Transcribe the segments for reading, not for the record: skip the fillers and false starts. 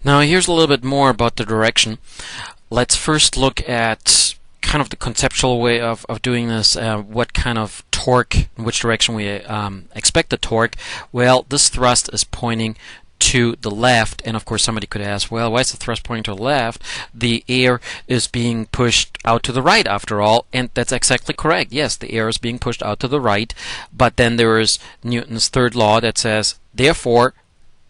Now here's a little bit more about the direction. Let's first look at kind of the conceptual way of doing this, what kind of torque, in which direction we expect the torque. Well, this thrust is pointing to the left, and of course somebody could ask, well, why is the thrust pointing to the left? The air is being pushed out to the right after all, and that's exactly correct. Yes, the air is being pushed out to the right, but then there is Newton's third law that says, therefore,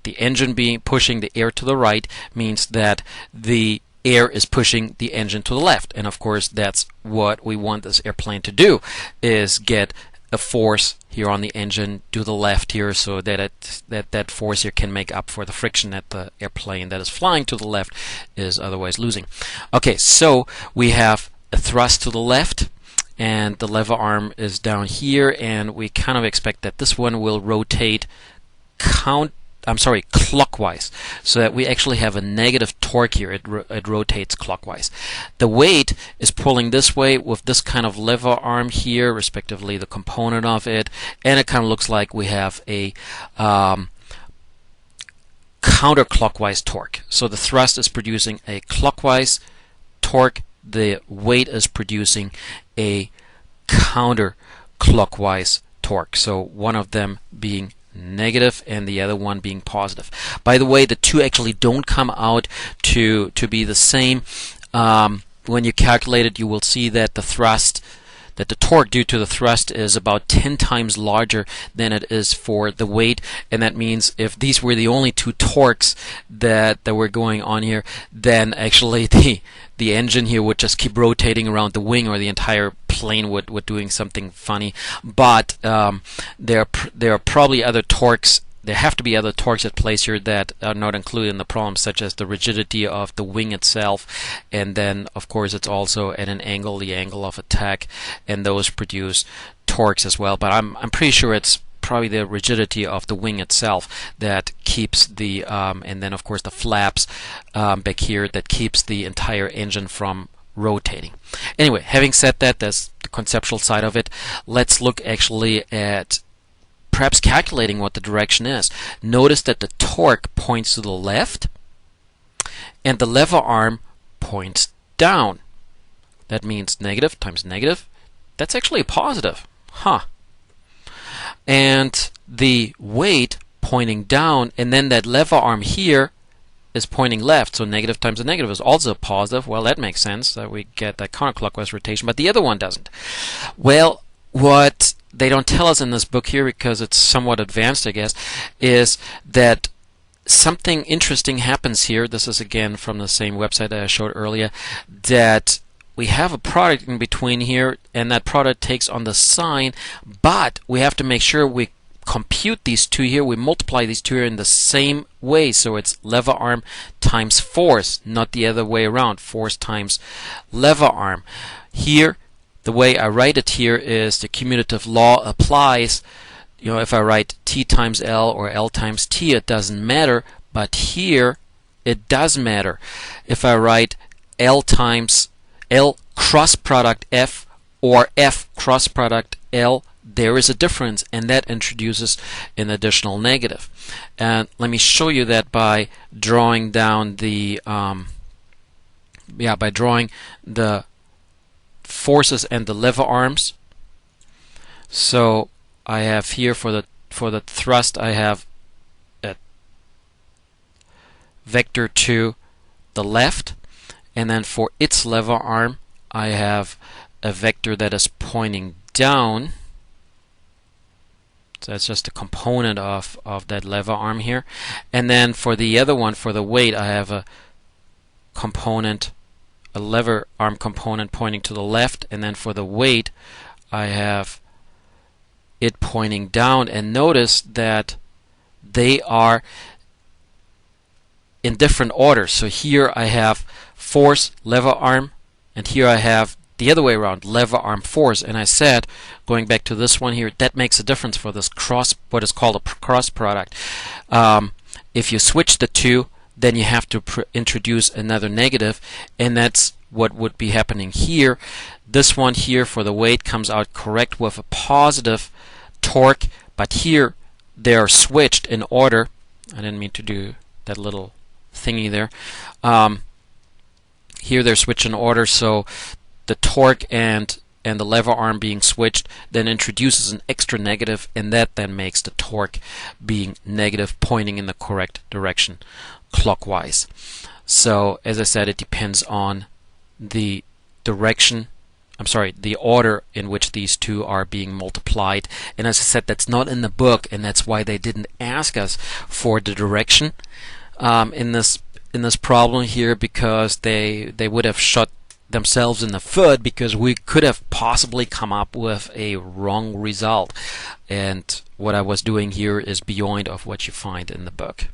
the engine pushing the air to the right means that the air is pushing the engine to the left, and of course that's what we want this airplane to do, is get a force here on the engine to the left here, so that that force here can make up for the friction that the airplane that is flying to the left is otherwise losing. Okay, so we have a thrust to the left, and the lever arm is down here, and we kind of expect that this one will rotate clockwise, so that we actually have a negative torque here. It rotates clockwise. The weight is pulling this way with this kind of lever arm here, respectively the component of it, and it kind of looks like we have a counterclockwise torque. So the thrust is producing a clockwise torque, the weight is producing a counterclockwise torque. So one of them being negative and the other one being positive. By the way, the two actually don't come out to be the same. When you calculate it, you will see that the torque due to the thrust is about 10 times larger than it is for the weight, and that means if these were the only two torques that were going on here, then actually the engine here would just keep rotating around the wing, or the entire plane would doing something funny. But there are probably other torques. There have to be other torques at place here that are not included in the problem, such as the rigidity of the wing itself, and then of course it's also at an angle, the angle of attack, and those produce torques as well. But I'm pretty sure it's probably the rigidity of the wing itself that keeps the and then of course the flaps back here that keeps the entire engine from rotating. Anyway, having said that, that's the conceptual side of it. Let's look actually at perhaps calculating what the direction is. Notice that the torque points to the left and the lever arm points down. That means negative times negative. That's actually a positive. And the weight pointing down, and then that lever arm here is pointing left, so negative times a negative is also positive. Well, that makes sense that we get that counterclockwise rotation, but the other one doesn't. Well, what they don't tell us in this book here, because it's somewhat advanced, I guess, is that something interesting happens here. This is again from the same website that I showed earlier, that we have a product in between here, and that product takes on the sign, but we have to make sure we compute these two here, we multiply these two here in the same way, so it's lever arm times force, not the other way around, force times lever arm. Here, the way I write it here is the commutative law applies. You know, if I write T times L or L times T, it doesn't matter, but here it does matter. If I write L times L cross product F or F cross product L, there is a difference, and that introduces an additional negative. And let me show you that by drawing down the forces and the lever arms. So I have here for the thrust, I have a vector to the left, and then for its lever arm I have a vector that is pointing down. So that's just a component of that lever arm here. And then for the other one, for the weight, I have a component, a lever arm component pointing to the left, and then for the weight I have it pointing down. And notice that they are in different orders. So here I have force, lever arm, and here I have the other way around, lever arm force. And I said, going back to this one here, that makes a difference for this what is called a cross product. If you switch the two, then you have to introduce another negative, and that's what would be happening here. This one here for the weight comes out correct with a positive torque, but here they are switched in order. I didn't mean to do that little thingy there. Here they're switching order, so the torque and the lever arm being switched then introduces an extra negative, and that then makes the torque being negative, pointing in the correct direction clockwise. So as I said, it depends on the direction, the order in which these two are being multiplied. And as I said, that's not in the book, and that's why they didn't ask us for the direction in this problem here, because they would have shot themselves in the foot, because we could have possibly come up with a wrong result. And what I was doing here is beyond of what you find in the book.